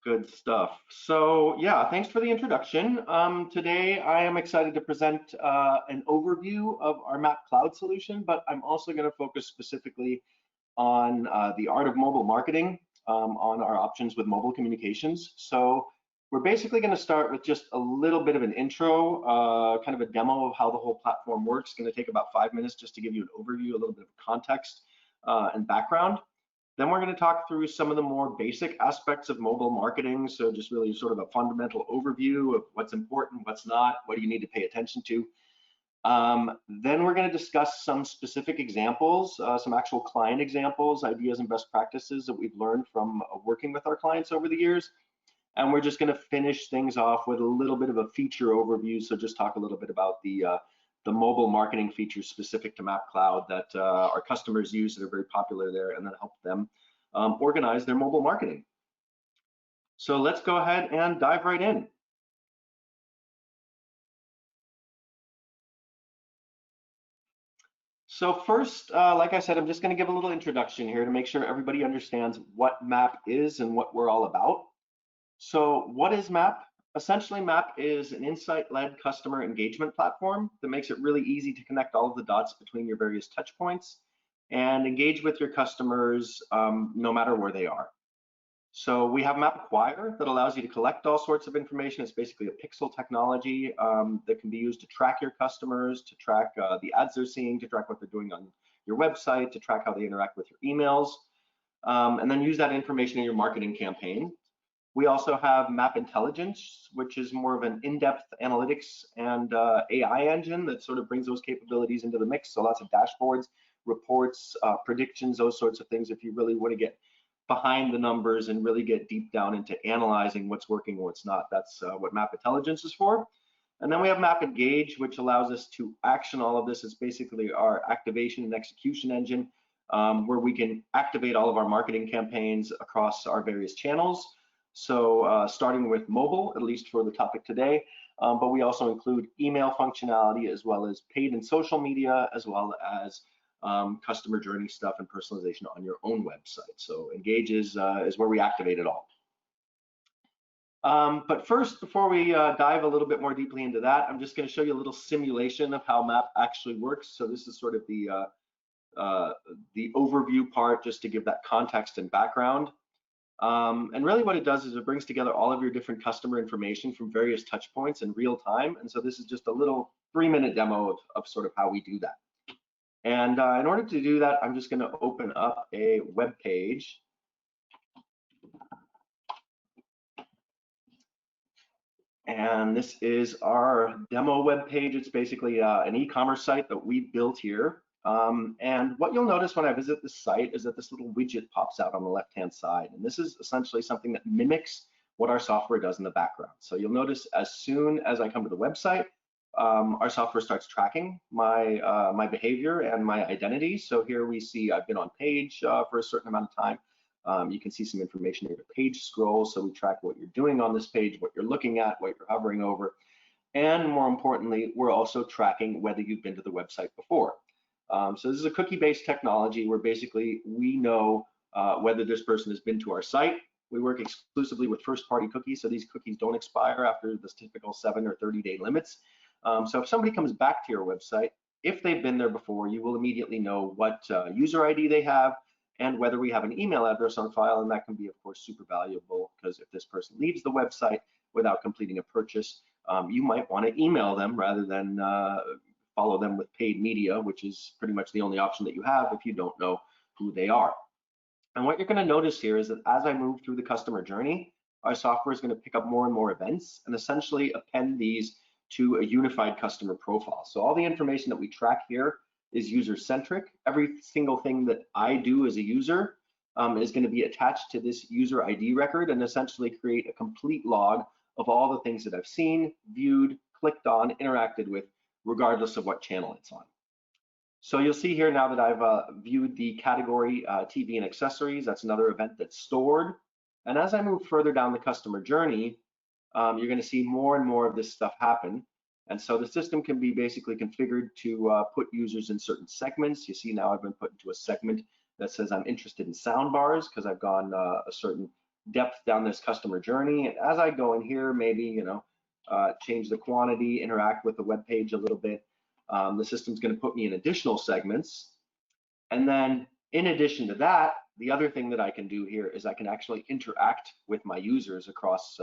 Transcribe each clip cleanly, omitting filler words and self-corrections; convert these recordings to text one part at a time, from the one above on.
Good stuff. So yeah, thanks for the introduction. Today I am excited to present an overview of our Mapp Cloud solution, but I'm also going to focus specifically on the art of mobile marketing, on our options with mobile communications. So we're basically going to start with just a little bit of an intro, kind of a demo of how the whole platform works. It's going to take about 5 minutes just to give you an overview, a little bit of context and background. Then we're going to talk through some of the more basic aspects of mobile marketing. So just really sort of a fundamental overview of what's important, what's not, what do you need to pay attention to. Then we're going to discuss some specific examples, some actual client examples, ideas and best practices that we've learned from working with our clients over the years. And we're just going to finish things off with a little bit of a feature overview. So just talk a little bit about the mobile marketing features specific to Mapp Cloud that our customers use that are very popular there, and then help them organize their mobile marketing. So let's go ahead and dive right in. So first, like I said, I'm just going to give a little introduction here to make sure everybody understands what Mapp is and what we're all about. So what is Mapp? Essentially, Mapp is an insight-led customer engagement platform that makes it really easy to connect all of the dots between your various touch points and engage with your customers no matter where they are. So we have Mapp Acquire that allows you to collect all sorts of information. It's basically a pixel technology that can be used to track your customers, to track the ads they're seeing, to track what they're doing on your website, to track how they interact with your emails, and then use that information in your marketing campaign. We also have Mapp Intelligence, which is more of an in-depth analytics and AI engine that sort of brings those capabilities into the mix. So lots of dashboards, reports, predictions, those sorts of things if you really want to get behind the numbers and really get deep down into analyzing what's working and what's not. That's what Mapp Intelligence is for. And then we have Mapp Engage, which allows us to action all of this. It's basically our activation and execution engine, where we can activate all of our marketing campaigns across our various channels. So starting with mobile, at least for the topic today, but we also include email functionality as well as paid and social media, as well as customer journey stuff and personalization on your own website. So Engage is where we activate it all. But first, before we dive a little bit more deeply into that, I'm just going to show you a little simulation of how Mapp actually works. So this is sort of the overview part, just to give that context and background. And really what it does is it brings together all of your different customer information from various touch points in real time. And so this is just a little 3-minute demo of sort of how we do that. And in order to do that, I'm just going to open up a web page. And this is our demo web page. It's basically an e-commerce site that we built here. And what you'll notice when I visit the site is that this little widget pops out on the left-hand side. And this is essentially something that mimics what our software does in the background. So you'll notice as soon as I come to the website, our software starts tracking my, my behavior and my identity. So here we see I've been on page for a certain amount of time. You can see some information here, the page scroll. So we track what you're doing on this page, what you're looking at, what you're hovering over. And more importantly, we're also tracking whether you've been to the website before. So this is a cookie-based technology where basically we know whether this person has been to our site. We work exclusively with first-party cookies, so these cookies don't expire after the typical 7 or 30-day limits. So if somebody comes back to your website, if they've been there before, you will immediately know what user ID they have and whether we have an email address on file, and that can be, of course, super valuable because if this person leaves the website without completing a purchase, you might want to email them rather than follow them with paid media, which is pretty much the only option that you have if you don't know who they are. And what you're going to notice here is that as I move through the customer journey, our software is going to pick up more and more events and essentially append these to a unified customer profile. So all the information that we track here is user-centric. Every single thing that I do as a user is going to be attached to this user ID record and essentially create a complete log of all the things that I've seen, viewed, clicked on, interacted with, regardless of what channel it's on. So you'll see here now that I've viewed the category TV and accessories. That's another event that's stored. And as I move further down the customer journey, you're going to see more and more of this stuff happen. And so the system can be basically configured to put users in certain segments. You see now I've been put into a segment that says I'm interested in sound bars because I've gone a certain depth down this customer journey. And as I go in here, maybe, change the quantity, interact with the web page a little bit. The system's going to put me in additional segments. And then in addition to that, the other thing that I can do here is I can actually interact with my users across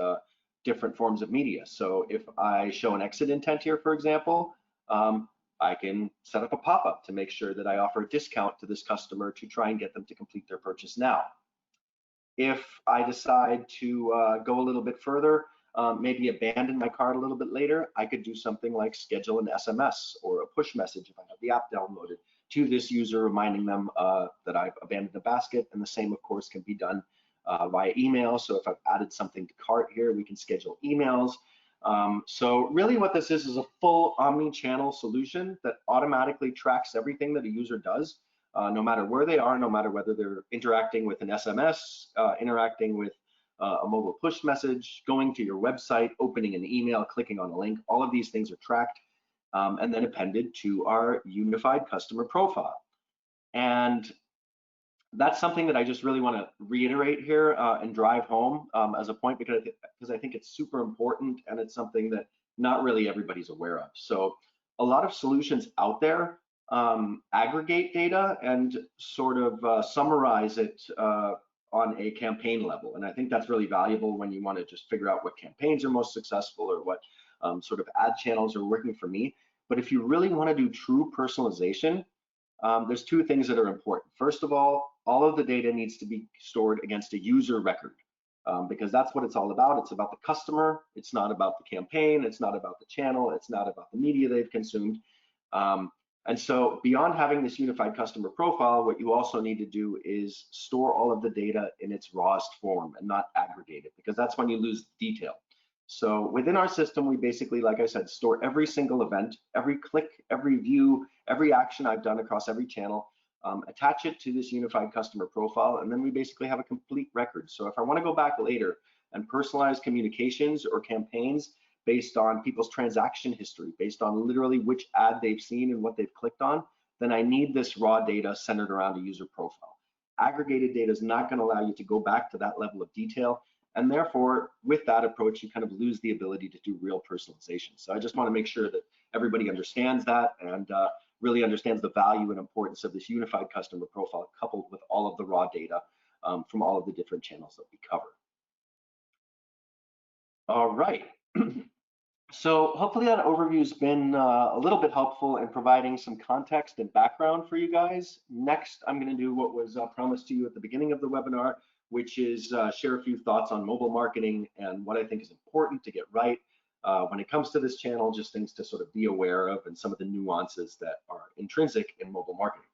different forms of media. So if I show an exit intent here, for example, I can set up a pop-up to make sure that I offer a discount to this customer to try and get them to complete their purchase now. If I decide to go a little bit further, maybe abandon my cart a little bit later, I could do something like schedule an SMS or a push message if I have the app downloaded to this user, reminding them that I've abandoned the basket. And the same, of course, can be done via email. So if I've added something to cart here, we can schedule emails. So really what this is a full omni-channel solution that automatically tracks everything that a user does, no matter where they are, no matter whether they're interacting with an SMS, interacting with a mobile push message, going to your website, opening an email, clicking on a link. All of these things are tracked and then appended to our unified customer profile. And that's something that I just really want to reiterate here and drive home as a point, because I think it's super important and it's something that not really everybody's aware of. So a lot of solutions out there aggregate data and sort of summarize it on a campaign level. And I think that's really valuable when you want to just figure out what campaigns are most successful or what sort of ad channels are working for me. But if you really want to do true personalization, there's two things that are important. First of all of the data needs to be stored against a user record because that's what it's all about. It's about the customer. It's not about the campaign. It's not about the channel. It's not about the media they've consumed. And so beyond having this unified customer profile, what you also need to do is store all of the data in its rawest form and not aggregate it, because that's when you lose the detail. So within our system, we basically, like I said, store every single event, every click, every view, every action I've done across every channel, attach it to this unified customer profile, and then we basically have a complete record. So if I want to go back later and personalize communications or campaigns based on people's transaction history, based on literally which ad they've seen and what they've clicked on, then I need this raw data centered around a user profile. Aggregated data is not going to allow you to go back to that level of detail. And therefore, with that approach, you kind of lose the ability to do real personalization. So I just want to make sure that everybody understands that and really understands the value and importance of this unified customer profile coupled with all of the raw data from all of the different channels that we cover. All right. So hopefully that overview has been a little bit helpful in providing some context and background for you guys. Next, I'm going to do what was promised to you at the beginning of the webinar, which is share a few thoughts on mobile marketing and what I think is important to get right when it comes to this channel, just things to sort of be aware of and some of the nuances that are intrinsic in mobile marketing.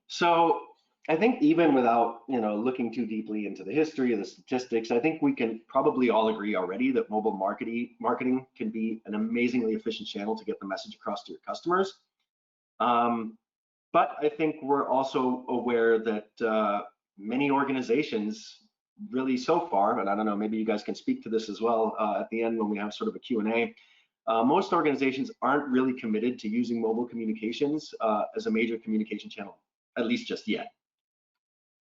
So I think even without looking too deeply into the history of the statistics, I think we can probably all agree already that mobile marketing can be an amazingly efficient channel to get the message across to your customers. But I think we're also aware that many organizations really so far, and I don't know, maybe you guys can speak to this as well at the end when we have sort of a Q&A, most organizations aren't really committed to using mobile communications as a major communication channel, at least just yet.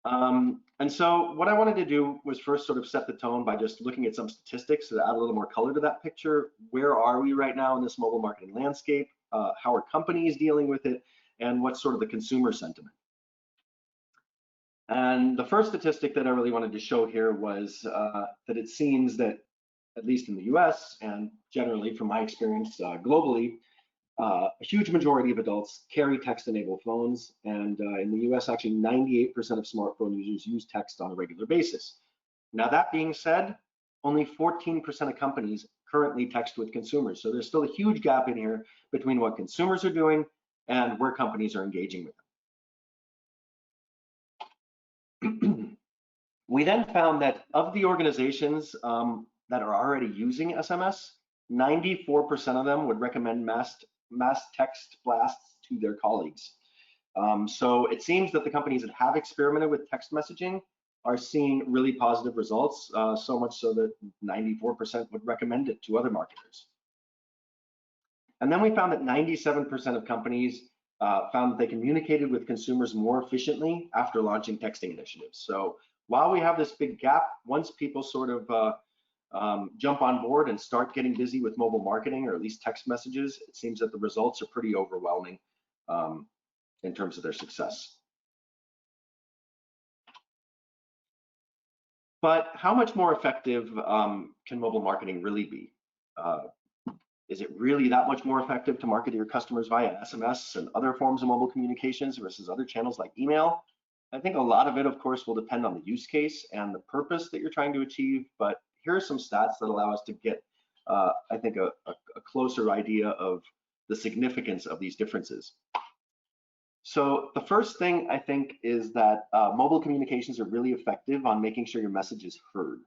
And so what I wanted to do was first sort of set the tone by just looking at some statistics to add a little more color to that picture. Where are we right now in this mobile marketing landscape? How are companies dealing with it? And what's sort of the consumer sentiment? And the first statistic that I really wanted to show here was that it seems that, at least in the US and generally from my experience globally, a huge majority of adults carry text-enabled phones, and in the US, actually 98% of smartphone users use text on a regular basis. Now, that being said, only 14% of companies currently text with consumers. So there's still a huge gap in here between what consumers are doing and where companies are engaging with them. We then found that of the organizations that are already using SMS, 94% of them would recommend mass text blasts to their colleagues. So it seems that the companies that have experimented with text messaging are seeing really positive results, so much so that 94% would recommend it to other marketers. And then we found that 97% of companies found that they communicated with consumers more efficiently after launching texting initiatives. So while we have this big gap, once people sort of jump on board and start getting busy with mobile marketing, or at least text messages, it seems that the results are pretty overwhelming in terms of their success. But how much more effective can mobile marketing really be? Is it really that much more effective to market to your customers via SMS and other forms of mobile communications versus other channels like email? I think a lot of it, of course, will depend on the use case and the purpose that you're trying to achieve, but here are some stats that allow us to get, I think, a closer idea of the significance of these differences. So the first thing I think is that mobile communications are really effective on making sure your message is heard.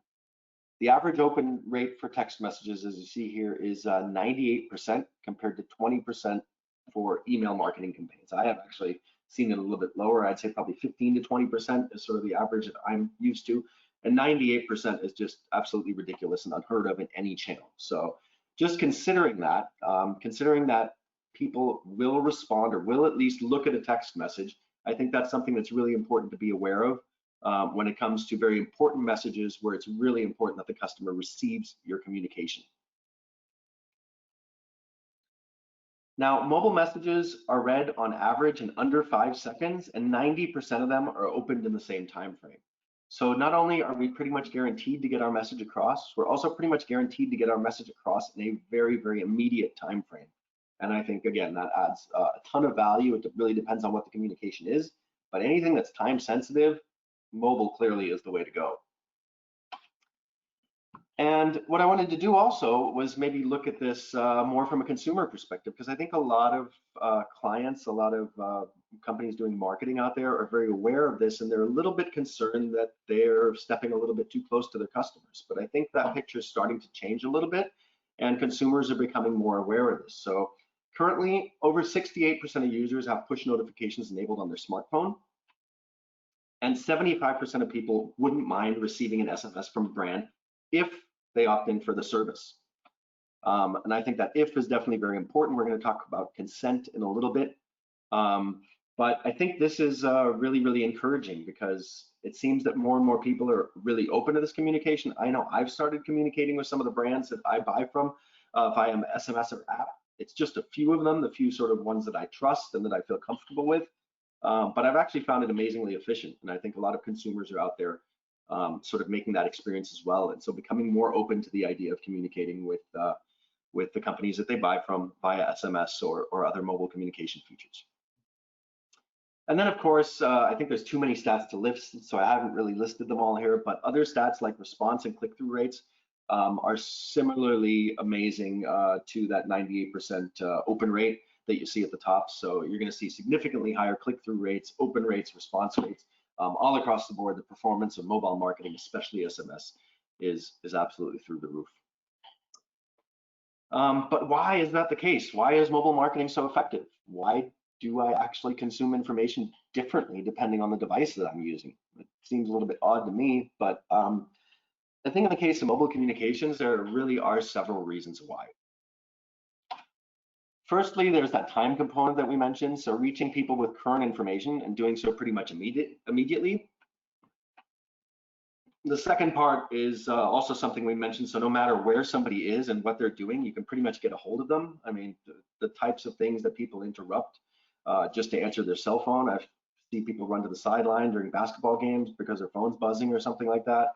The average open rate for text messages, as you see here, is 98% compared to 20% for email marketing campaigns. I have actually seen it a little bit lower. I'd say probably 15 to 20% is sort of the average that I'm used to. And 98% is just absolutely ridiculous and unheard of in any channel. So just considering that people will respond or will at least look at a text message, I think that's something that's really important to be aware of when it comes to very important messages where it's really important that the customer receives your communication. Now, mobile messages are read on average in under 5 seconds, and 90% of them are opened in the same time frame. So not only are we pretty much guaranteed to get our message across, we're also pretty much guaranteed to get our message across in a very, very immediate time frame. And I think, again, that adds a ton of value. It really depends on what the communication is, but anything that's time sensitive, mobile clearly is the way to go. And what I wanted to do also was maybe look at this more from a consumer perspective, because I think a lot of clients, a lot of companies doing marketing out there are very aware of this, and they're a little bit concerned that they're stepping a little bit too close to their customers. But I think that picture is starting to change a little bit, and consumers are becoming more aware of this. So currently, over 68% of users have push notifications enabled on their smartphone, and 75% of people wouldn't mind receiving an SMS from a brand if they opt in for the service. And I think that if is definitely very important. We're going to talk about consent in a little bit. But I think this is really, really encouraging, because it seems that more and more people are really open to this communication. I know I've started communicating with some of the brands that I buy from via SMS or app. It's just a few of them, the few sort of ones that I trust and that I feel comfortable with. But I've actually found it amazingly efficient. And I think a lot of consumers are out there sort of making that experience as well. And so becoming more open to the idea of communicating with the companies that they buy from via SMS or other mobile communication features. And then, of course, I think there's too many stats to list, so I haven't really listed them all here, but other stats like response and click-through rates are similarly amazing to that 98% open rate that you see at the top. So you're going to see significantly higher click-through rates, open rates, response rates, all across the board. The performance of mobile marketing, especially SMS, is absolutely through the roof. But why is that the case? Why is mobile marketing so effective? Why do I actually consume information differently depending on the device that I'm using? It seems a little bit odd to me, but I think in the case of mobile communications, there really are several reasons why. Firstly, there's that time component that we mentioned. So reaching people with current information and doing so pretty much immediately. The second part is also something we mentioned. So no matter where somebody is and what they're doing, you can pretty much get a hold of them. I mean, the types of things that people interrupt just to answer their cell phone. I've seen people run to the sideline during basketball games because their phone's buzzing or something like that.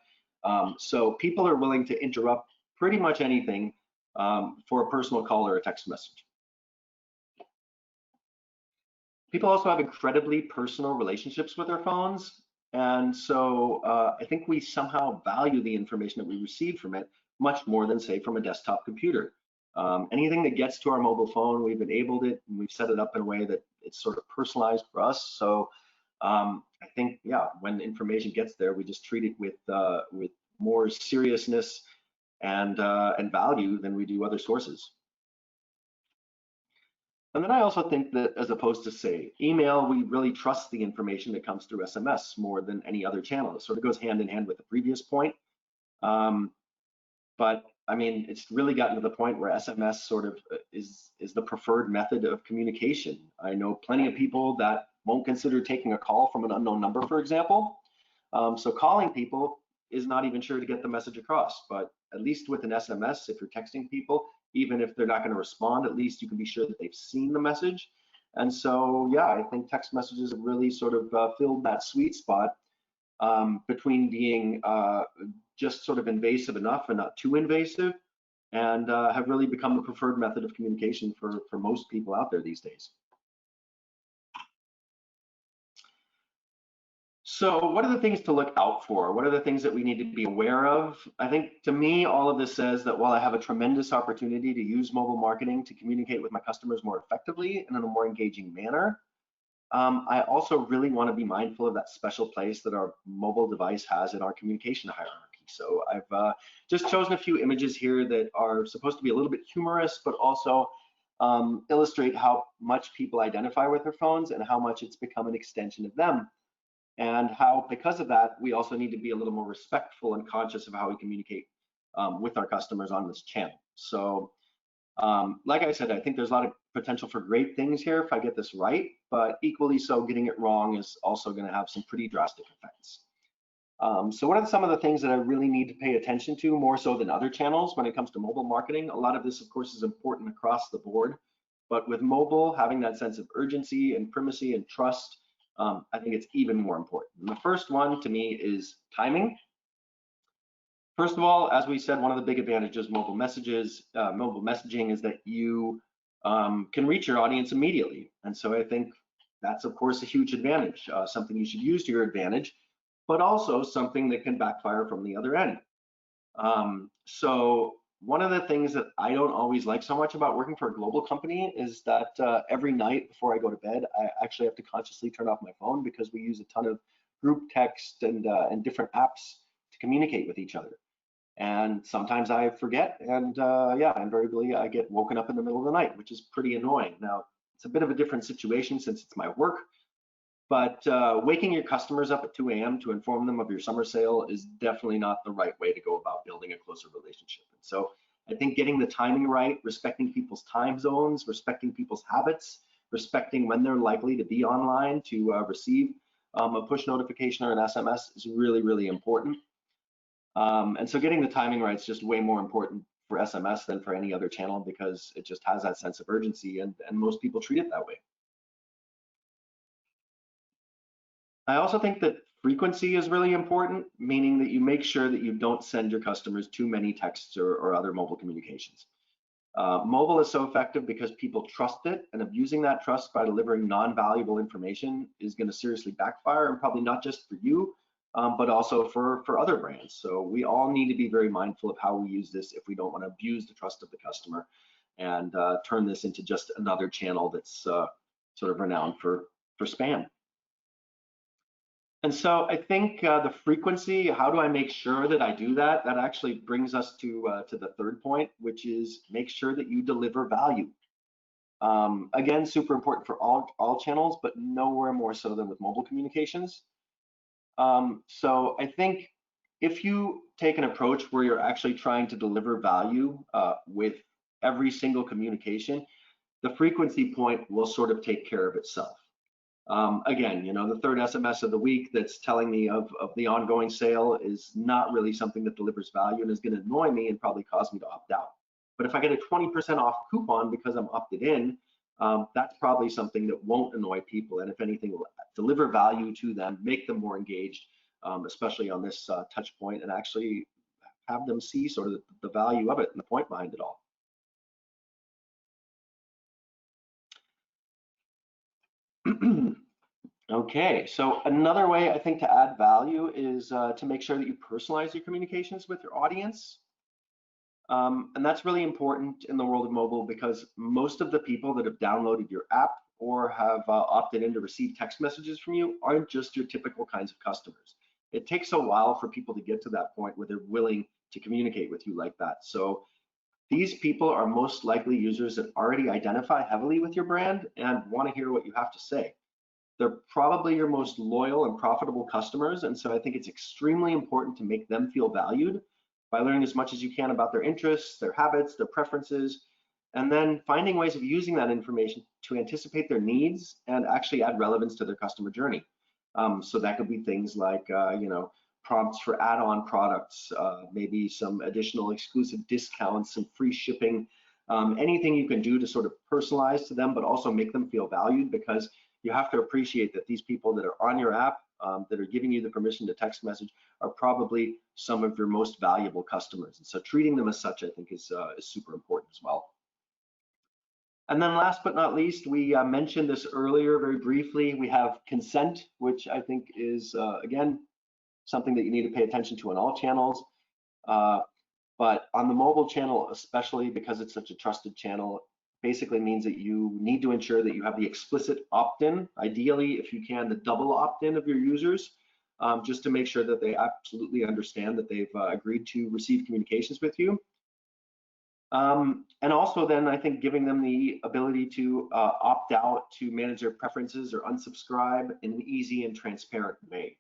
So people are willing to interrupt pretty much anything for a personal call or a text message. People also have incredibly personal relationships with their phones. And so I think we somehow value the information that we receive from it much more than, say, from a desktop computer. Anything that gets to our mobile phone, we've enabled it and we've set it up in a way that it's sort of personalized for us. So I think, yeah, when information gets there, we just treat it with more seriousness and value than we do other sources. And then I also think that, as opposed to, say, email, we really trust the information that comes through SMS more than any other channel. It sort of goes hand in hand with the previous point. But I mean, it's really gotten to the point where SMS sort of is the preferred method of communication. I know plenty of people that won't consider taking a call from an unknown number, for example. So calling people is not even sure to get the message across, but at least with an SMS, if you're texting people, even if they're not going to respond, at least you can be sure that they've seen the message. And so, yeah, I think text messages have really sort of filled that sweet spot between being just sort of invasive enough and not too invasive, and have really become the preferred method of communication for most people out there these days. So what are the things to look out for? What are the things that we need to be aware of? I think to me, all of this says that while I have a tremendous opportunity to use mobile marketing to communicate with my customers more effectively and in a more engaging manner, I also really want to be mindful of that special place that our mobile device has in our communication hierarchy. So I've just chosen a few images here that are supposed to be a little bit humorous, but also illustrate how much people identify with their phones and how much it's become an extension of them. And how, because of that, we also need to be a little more respectful and conscious of how we communicate with our customers on this channel. So like I said, I think there's a lot of potential for great things here if I get this right, but equally so, getting it wrong is also going to have some pretty drastic effects. So what are some of the things that I really need to pay attention to more so than other channels when it comes to mobile marketing? A lot of this, of course, is important across the board, but with mobile, having that sense of urgency and primacy and trust, I think it's even more important. And the first one to me is timing. First of all, as we said, one of the big advantages of mobile messaging is that you can reach your audience immediately. And so I think that's, of course, a huge advantage, something you should use to your advantage, but also something that can backfire from the other end. So one of the things that I don't always like so much about working for a global company is that every night before I go to bed, I actually have to consciously turn off my phone because we use a ton of group text and different apps to communicate with each other. And sometimes I forget, and yeah, invariably I get woken up in the middle of the night, which is pretty annoying. Now, it's a bit of a different situation since it's my work, but waking your customers up at 2 a.m. to inform them of your summer sale is definitely not the right way to go about building a closer relationship. And so I think getting the timing right, respecting people's time zones, respecting people's habits, respecting when they're likely to be online to receive a push notification or an SMS is really, really important. And so getting the timing right is just way more important for SMS than for any other channel because it just has that sense of urgency, and most people treat it that way. I also think that frequency is really important, meaning that you make sure that you don't send your customers too many texts or other mobile communications. Mobile is so effective because people trust it, and abusing that trust by delivering non-valuable information is going to seriously backfire, and probably not just for you, but also for other brands. So we all need to be very mindful of how we use this if we don't want to abuse the trust of the customer and turn this into just another channel that's sort of renowned for spam. And so I think the frequency, how do I make sure that I do that? That actually brings us to the third point, which is make sure that you deliver value. Again, super important for all channels, but nowhere more so than with mobile communications. So I think if you take an approach where you're actually trying to deliver value with every single communication, the frequency point will sort of take care of itself. Again, you know, the third SMS of the week that's telling me of the ongoing sale is not really something that delivers value and is going to annoy me and probably cause me to opt out. But if I get a 20% off coupon because I'm opted in, that's probably something that won't annoy people, and if anything, will deliver value to them, make them more engaged, especially on this touch point, and actually have them see sort of the value of it and the point behind it all. Okay, so another way I think to add value is to make sure that you personalize your communications with your audience. And that's really important in the world of mobile because most of the people that have downloaded your app or have opted in to receive text messages from you aren't just your typical kinds of customers. It takes a while for people to get to that point where they're willing to communicate with you like that. So these people are most likely users that already identify heavily with your brand and want to hear what you have to say. They're probably your most loyal and profitable customers, and so I think it's extremely important to make them feel valued by learning as much as you can about their interests, their habits, their preferences, and then finding ways of using that information to anticipate their needs and actually add relevance to their customer journey. So that could be things like, prompts for add-on products, maybe some additional exclusive discounts and free shipping, anything you can do to sort of personalize to them, but also make them feel valued, because you have to appreciate that these people that are on your app, that are giving you the permission to text message, are probably some of your most valuable customers. And so treating them as such, I think, is super important as well. And then last but not least, we mentioned this earlier very briefly, we have consent, which I think is, again, something that you need to pay attention to on all channels. But on the mobile channel, especially because it's such a trusted channel, basically means that you need to ensure that you have the explicit opt-in, ideally, if you can, the double opt-in of your users, just to make sure that they absolutely understand that they've agreed to receive communications with you. And also then I think giving them the ability to opt out to manage their preferences or unsubscribe in an easy and transparent way.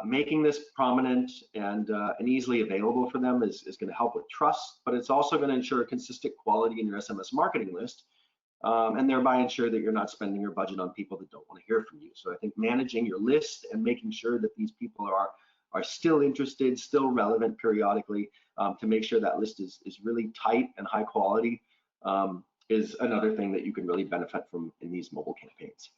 Making this prominent and easily available for them is going to help with trust, but it's also going to ensure consistent quality in your SMS marketing list, and thereby ensure that you're not spending your budget on people that don't want to hear from you. So I think managing your list and making sure that these people are still interested, still relevant periodically, to make sure that list is really tight and high quality, is another thing that you can really benefit from in these mobile campaigns.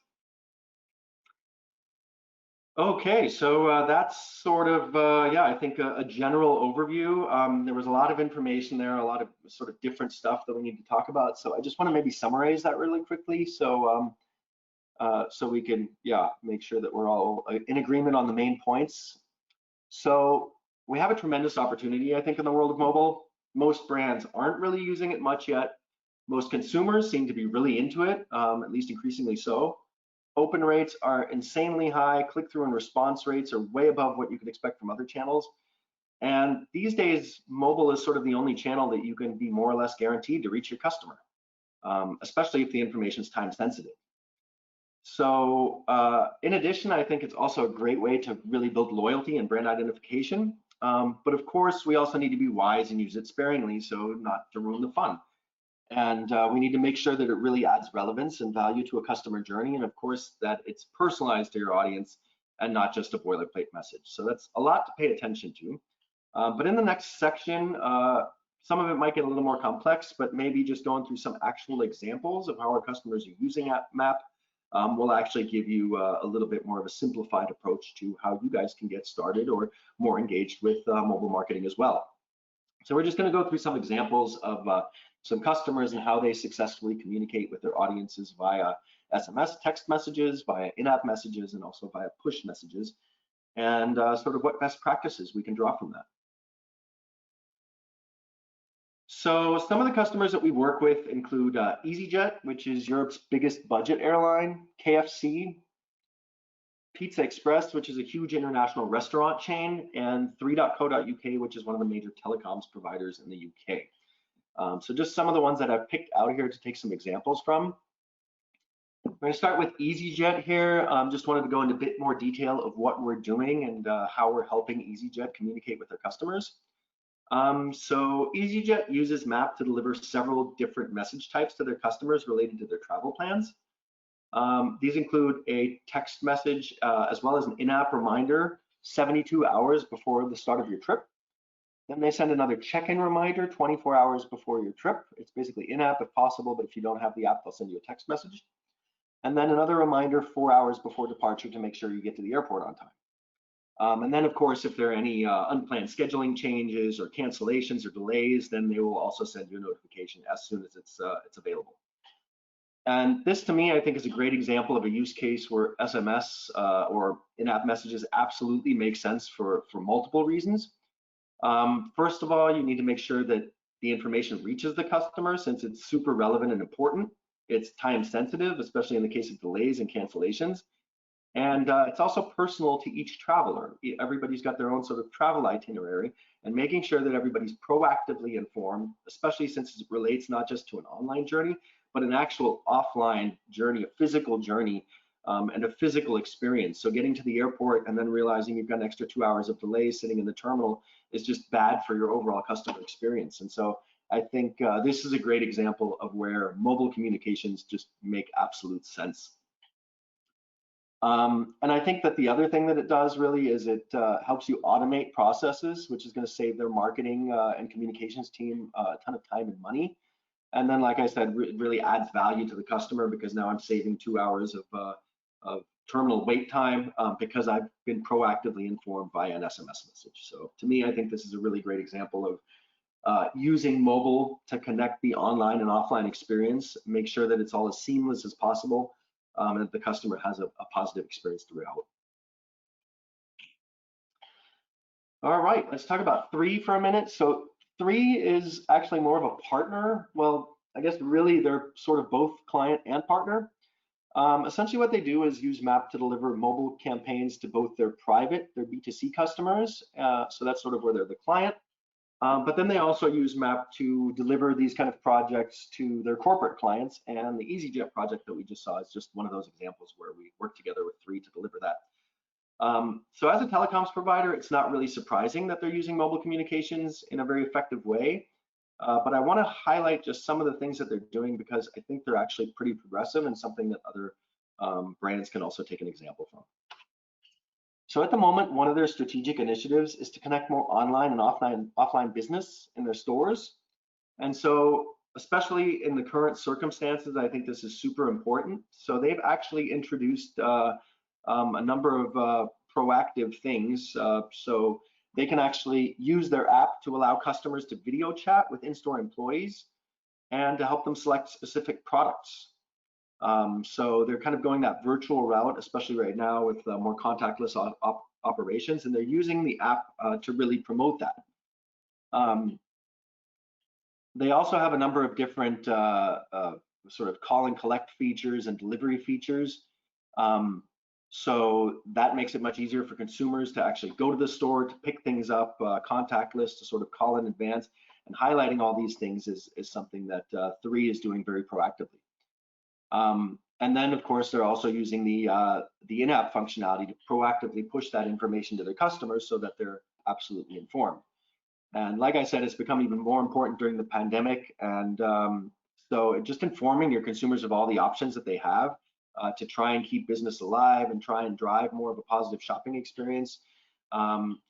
Okay, so that's sort of, I think a general overview. There was a lot of information there, a lot of sort of different stuff that we need to talk about. So I just want to maybe summarize that really quickly, so so we can, make sure that we're all in agreement on the main points. So we have a tremendous opportunity, I think, in the world of mobile. Most brands aren't really using it much yet. Most consumers seem to be really into it, at least increasingly so. Open rates are insanely high. Click-through and response rates are way above what you could expect from other channels. And these days, mobile is sort of the only channel that you can be more or less guaranteed to reach your customer, especially if the information is time sensitive. So in addition, I think it's also a great way to really build loyalty and brand identification. But of course, we also need to be wise and use it sparingly, so not to ruin the fun. And we need to make sure that it really adds relevance and value to a customer journey, and of course that it's personalized to your audience and not just a boilerplate message. So that's a lot to pay attention to. But in the next section, some of it might get a little more complex, but maybe just going through some actual examples of how our customers are using Mapp will actually give you a little bit more of a simplified approach to how you guys can get started or more engaged with mobile marketing as well. So we're just going to go through some examples of some customers and how they successfully communicate with their audiences via SMS text messages, via in-app messages, and also via push messages, and sort of what best practices we can draw from that. So some of the customers that we work with include EasyJet, which is Europe's biggest budget airline, KFC, Pizza Express, which is a huge international restaurant chain, and 3.co.uk, which is one of the major telecoms providers in the UK. So just some of the ones that I've picked out here to take some examples from. I'm going to start with EasyJet here. Just wanted to go into a bit more detail of what we're doing and how we're helping EasyJet communicate with their customers. So EasyJet uses Mapp to deliver several different message types to their customers related to their travel plans. These include a text message as well as an in-app reminder 72 hours before the start of your trip. Then they send another check-in reminder 24 hours before your trip. It's basically in-app if possible, but if you don't have the app, they'll send you a text message. And then another reminder 4 hours before departure to make sure you get to the airport on time. And then, of course, if there are any unplanned scheduling changes or cancellations or delays, then they will also send you a notification as soon as it's available. And this, to me, I think is a great example of a use case where SMS or in-app messages absolutely make sense for multiple reasons. First of all, you need to make sure that the information reaches the customer since it's super relevant and important. It's time sensitive, especially in the case of delays and cancellations. And it's also personal to each traveler. Everybody's got their own sort of travel itinerary, and making sure that everybody's proactively informed, especially since it relates not just to an online journey, but an actual offline journey, a physical journey and a physical experience. So getting to the airport and then realizing you've got an extra 2 hours of delay sitting in the terminal is just bad for your overall customer experience. And so I think this is a great example of where mobile communications just make absolute sense. And I think that the other thing that it does really is it helps you automate processes, which is going to save their marketing and communications team a ton of time and money. And then, like I said, it really adds value to the customer because now I'm saving 2 hours of terminal wait time because I've been proactively informed via an SMS message. So to me, I think this is a really great example of using mobile to connect the online and offline experience, make sure that it's all as seamless as possible, and that the customer has a positive experience throughout. All right, let's talk about 3 for a minute. So 3 is actually more of a partner. Well, I guess really they're sort of both client and partner. Essentially what they do is use Mapp to deliver mobile campaigns to both their B2C customers. So that's sort of where they're the client. But then they also use Mapp to deliver these kind of projects to their corporate clients, and the EasyJet project that we just saw is just one of those examples where we work together with 3 to deliver that. So as a telecoms provider, it's not really surprising that they're using mobile communications in a very effective way, but I want to highlight just some of the things that they're doing because I think they're actually pretty progressive and something that other brands can also take an example from. So at the moment, one of their strategic initiatives is to connect more online and offline business in their stores. And so, especially in the current circumstances, I think this is super important. So they've actually introduced a number of proactive things. So they can actually use their app to allow customers to video chat with in-store employees and to help them select specific products. So they're kind of going that virtual route, especially right now with more contactless operations, and they're using the app to really promote that. They also have a number of different sort of call and collect features and delivery features. So that makes it much easier for consumers to actually go to the store to pick things up, contactless to sort of call in advance, and highlighting all these things is something that 3 is doing very proactively. And then, of course, they're also using the in-app functionality to proactively push that information to their customers so that they're absolutely informed. And like I said, it's become even more important during the pandemic. And so just informing your consumers of all the options that they have to try and keep business alive and try and drive more of a positive shopping experience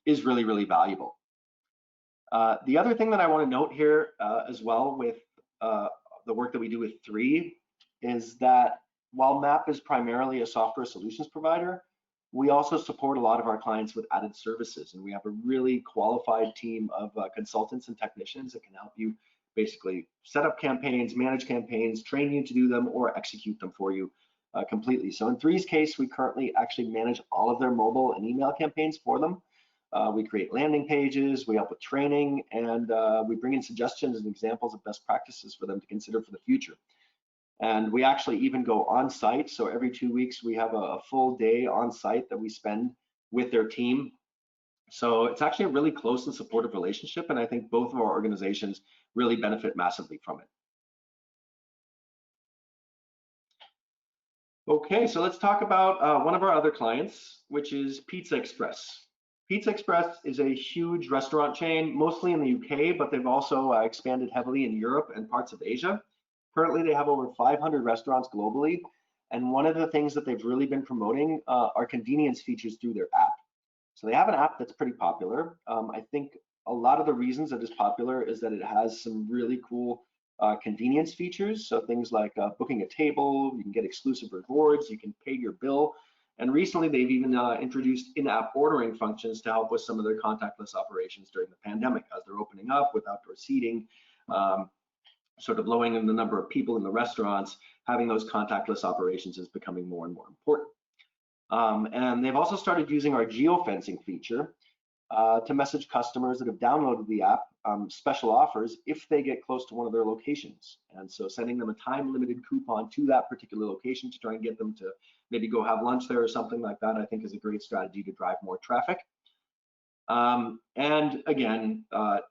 is really, really valuable. The other thing that I want to note here as well with the work that we do with 3 is that while Mapp is primarily a software solutions provider, we also support a lot of our clients with added services, and we have a really qualified team of consultants and technicians that can help you basically set up campaigns, manage campaigns, train you to do them, or execute them for you completely. So in 3's case, we currently actually manage all of their mobile and email campaigns for them. We create landing pages, we help with training, and we bring in suggestions and examples of best practices for them to consider for the future. And we actually even go on site. So every 2 weeks, we have a full day on site that we spend with their team. So it's actually a really close and supportive relationship. And I think both of our organizations really benefit massively from it. Okay, so let's talk about one of our other clients, which is Pizza Express. Pizza Express is a huge restaurant chain, mostly in the UK, but they've also expanded heavily in Europe and parts of Asia. Currently, they have over 500 restaurants globally, and one of the things that they've really been promoting are convenience features through their app. So they have an app that's pretty popular. I think a lot of the reasons that it's popular is that it has some really cool convenience features. So things like booking a table, you can get exclusive rewards, you can pay your bill. And recently, they've even introduced in-app ordering functions to help with some of their contactless operations during the pandemic as they're opening up with outdoor seating. Sort of lowering the number of people in the restaurants, having those contactless operations is becoming more and more important. And they've also started using our geofencing feature to message customers that have downloaded the app special offers if they get close to one of their locations. And so sending them a time-limited coupon to that particular location to try and get them to maybe go have lunch there or something like that, I think is a great strategy to drive more traffic. And again,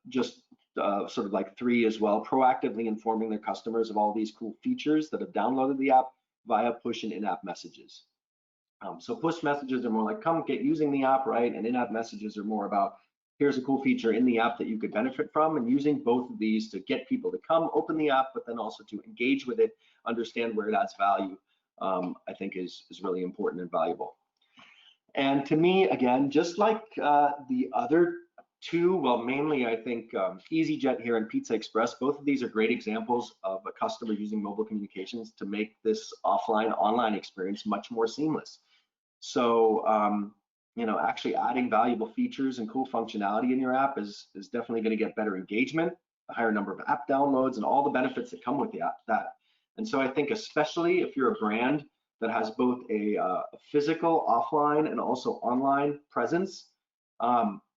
just sort of like 3 as well, proactively informing their customers of all these cool features that have downloaded the app via push and in-app messages. So push messages are more like, come get using the app, right? And in-app messages are more about, here's a cool feature in the app that you could benefit from, and using both of these to get people to come open the app, but then also to engage with it, understand where it adds value, I think is really important and valuable. And to me, again, just like the other two, well, mainly I think EasyJet here and Pizza Express, both of these are great examples of a customer using mobile communications to make this offline online experience much more seamless. So, actually adding valuable features and cool functionality in your app is definitely going to get better engagement, a higher number of app downloads, and all the benefits that come with that. And so I think especially if you're a brand that has both a physical offline and also online presence,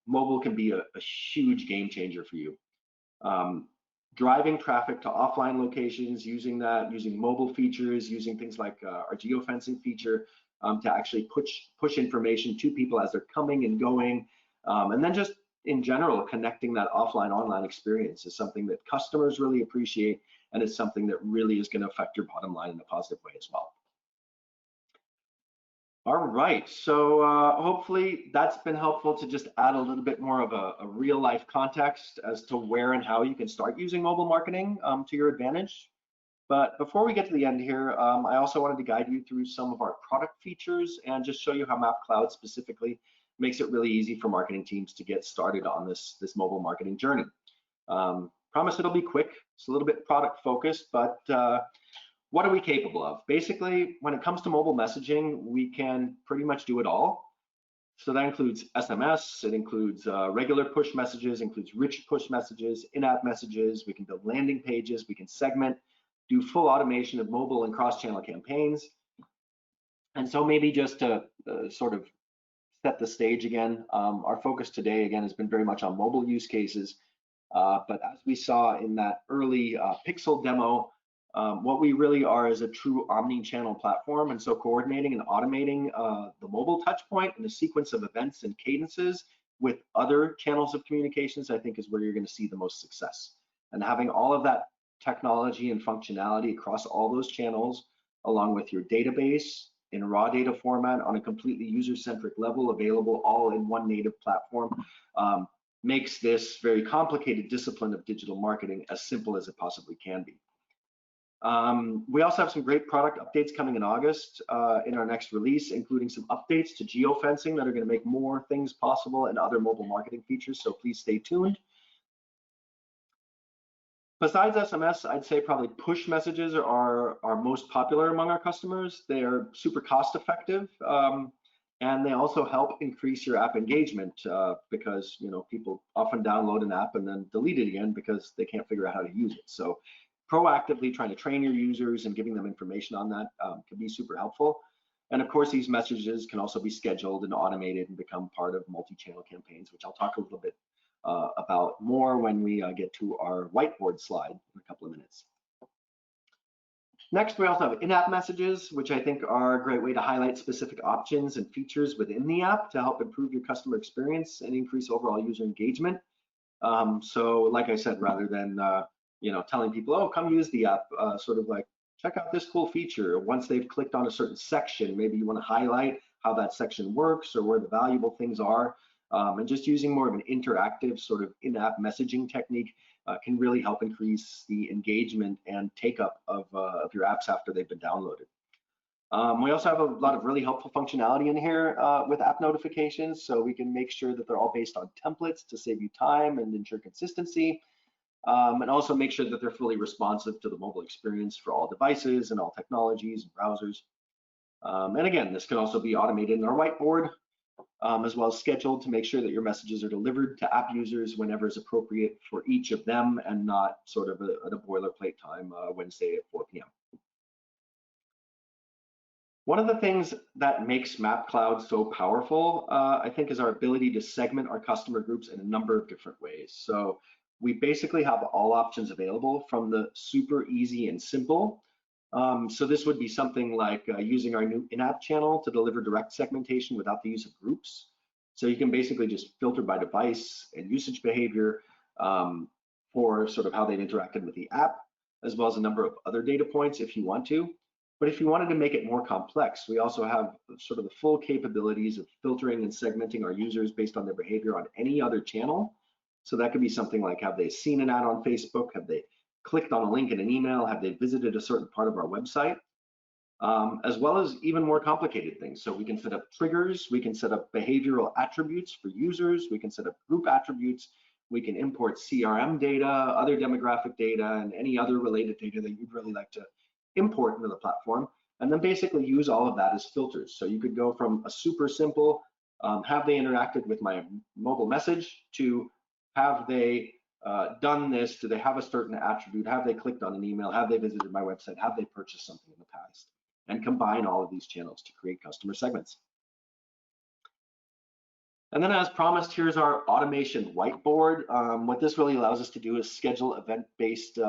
mobile can be a huge game changer for you. Driving traffic to offline locations, using mobile features, using things like our geofencing feature to actually push information to people as they're coming and going. And then just in general, connecting that offline online experience is something that customers really appreciate, and it's something that really is going to affect your bottom line in a positive way as well. All right, so hopefully that's been helpful to just add a little bit more of a real life context as to where and how you can start using mobile marketing to your advantage. But before we get to the end here, I also wanted to guide you through some of our product features and just show you how Mapp Cloud specifically makes it really easy for marketing teams to get started on this mobile marketing journey. Promise it'll be quick. It's a little bit product focused, but what are we capable of? Basically, when it comes to mobile messaging, we can pretty much do it all. So that includes SMS, it includes regular push messages, includes rich push messages, in-app messages, we can build landing pages, we can segment, do full automation of mobile and cross-channel campaigns. And so maybe just to sort of set the stage again, our focus today, again, has been very much on mobile use cases. But as we saw in that early Pixel demo, what we really are is a true omni-channel platform, and so coordinating and automating the mobile touch point and a sequence of events and cadences with other channels of communications, I think is where you're going to see the most success. And having all of that technology and functionality across all those channels, along with your database in raw data format on a completely user-centric level, available all in one native platform, makes this very complicated discipline of digital marketing as simple as it possibly can be. We also have some great product updates coming in August in our next release, including some updates to geofencing that are going to make more things possible and other mobile marketing features, so please stay tuned. Besides SMS, I'd say probably push messages are most popular among our customers. They are super cost effective, and they also help increase your app engagement because people often download an app and then delete it again because they can't figure out how to use it. So proactively trying to train your users and giving them information on that can be super helpful. And of course, these messages can also be scheduled and automated and become part of multi-channel campaigns, which I'll talk a little bit about more when we get to our whiteboard slide in a couple of minutes. Next, we also have in-app messages, which I think are a great way to highlight specific options and features within the app to help improve your customer experience and increase overall user engagement. So like I said, rather than telling people, oh, come use the app, sort of like, check out this cool feature. Once they've clicked on a certain section, maybe you want to highlight how that section works or where the valuable things are. And just using more of an interactive sort of in-app messaging technique can really help increase the engagement and take-up of your apps after they've been downloaded. We also have a lot of really helpful functionality in here with app notifications, so we can make sure that they're all based on templates to save you time and ensure consistency, and also make sure that they're fully responsive to the mobile experience for all devices and all technologies and browsers. And again, this can also be automated in our whiteboard, as well as scheduled to make sure that your messages are delivered to app users whenever is appropriate for each of them and not sort of at a boilerplate time Wednesday at 4 p.m. One of the things that makes Mapp Cloud so powerful, I think, is our ability to segment our customer groups in a number of different ways. So we basically have all options available, from the super easy and simple. So this would be something like using our new in-app channel to deliver direct segmentation without the use of groups. So you can basically just filter by device and usage behavior for sort of how they've interacted with the app, as well as a number of other data points if you want to. But if you wanted to make it more complex, we also have sort of the full capabilities of filtering and segmenting our users based on their behavior on any other channel. So that could be something like, have they seen an ad on Facebook? Have they clicked on a link in an email? Have they visited a certain part of our website? As well as even more complicated things. So we can set up triggers, we can set up behavioral attributes for users, we can set up group attributes, we can import CRM data, other demographic data, and any other related data that you'd really like to import into the platform, and then basically use all of that as filters. So you could go from a super simple, have they interacted with my mobile message, to have they done this, do they have a certain attribute, have they clicked on an email, have they visited my website, have they purchased something in the past, and combine all of these channels to create customer segments. And then as promised, here's our automation whiteboard. What this really allows us to do is schedule event-based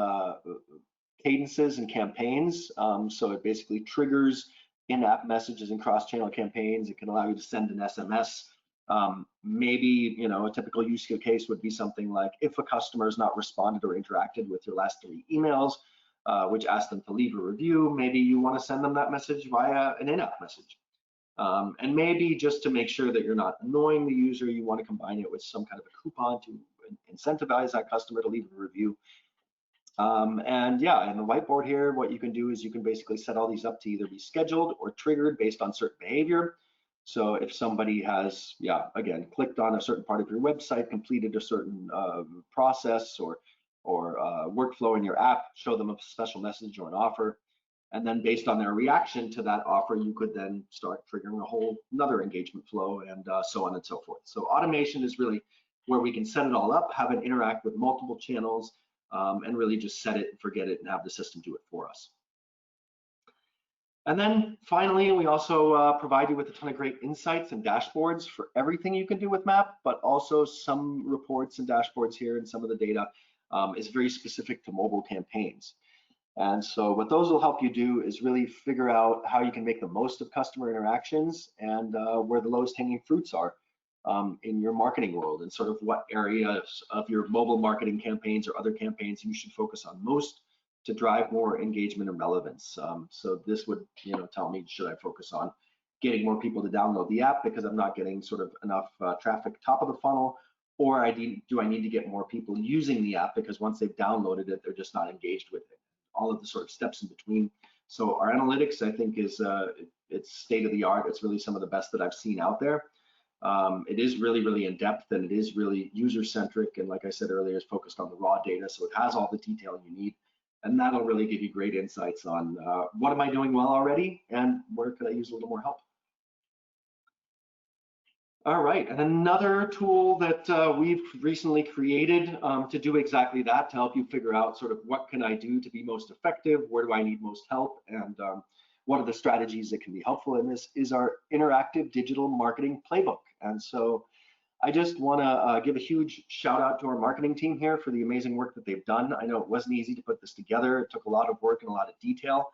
cadences and campaigns. So it basically triggers in-app messages and cross-channel campaigns. It can allow you to send an SMS. Maybe, you know, a typical use case would be something like, if a customer has not responded or interacted with your last 3 emails, which ask them to leave a review, maybe you want to send them that message via an in-app message. And maybe just to make sure that you're not annoying the user, you want to combine it with some kind of a coupon to incentivize that customer to leave a review. And yeah, in the whiteboard here, what you can do is you can basically set all these up to either be scheduled or triggered based on certain behavior. So if somebody has, yeah, again, clicked on a certain part of your website, completed a certain process or workflow in your app, show them a special message or an offer. And then based on their reaction to that offer, you could then start triggering a whole another engagement flow, and so on and so forth. So automation is really where we can set it all up, have it interact with multiple channels, and really just set it and forget it and have the system do it for us. And then finally, we also provide you with a ton of great insights and dashboards for everything you can do with Mapp, but also some reports and dashboards here, and some of the data is very specific to mobile campaigns. And so what those will help you do is really figure out how you can make the most of customer interactions, and where the lowest hanging fruits are in your marketing world, and sort of what areas of your mobile marketing campaigns or other campaigns you should focus on most to drive more engagement and relevance. So this would, you know, tell me, should I focus on getting more people to download the app because I'm not getting sort of enough traffic top of the funnel, or do I need to get more people using the app because once they've downloaded it, they're just not engaged with it. All of the sort of steps in between. So our analytics, I think, is it's state of the art. It's really some of the best that I've seen out there. It is really, really in depth, and it is really user centric. And like I said earlier, it's focused on the raw data. So it has all the detail you need, and that'll really give you great insights on what am I doing well already, and where could I use a little more help. All right, and another tool that we've recently created to do exactly that, to help you figure out sort of what can I do to be most effective, where do I need most help, and what are the strategies that can be helpful in this, is our interactive digital marketing playbook. And so I just want to give a huge shout out to our marketing team here for the amazing work that they've done. I know it wasn't easy to put this together. It took a lot of work and a lot of detail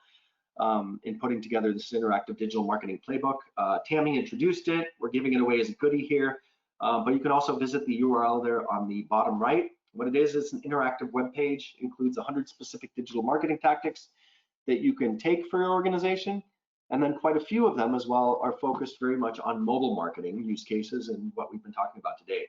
in putting together this interactive digital marketing playbook. Tammy introduced it. We're giving it away as a goodie here, but you can also visit the URL there on the bottom right. What it is, it's an interactive web page, includes 100 specific digital marketing tactics that you can take for your organization, and then quite a few of them as well are focused very much on mobile marketing use cases and what we've been talking about today.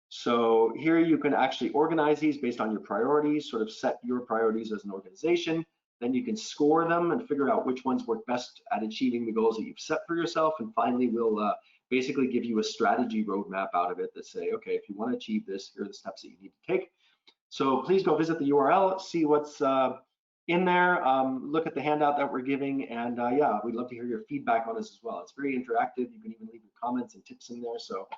So here you can actually organize these based on your priorities, sort of set your priorities as an organization. Then you can score them and figure out which ones work best at achieving the goals that you've set for yourself. And finally, we'll basically give you a strategy roadmap out of it that say, okay, if you want to achieve this, here are the steps that you need to take. So please go visit the URL, see what's in there, look at the handout that we're giving, and yeah, we'd love to hear your feedback on this as well. It's very interactive. You can even leave your comments and tips in there. So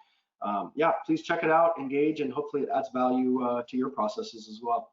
yeah, please check it out, engage, and hopefully it adds value to your processes as well.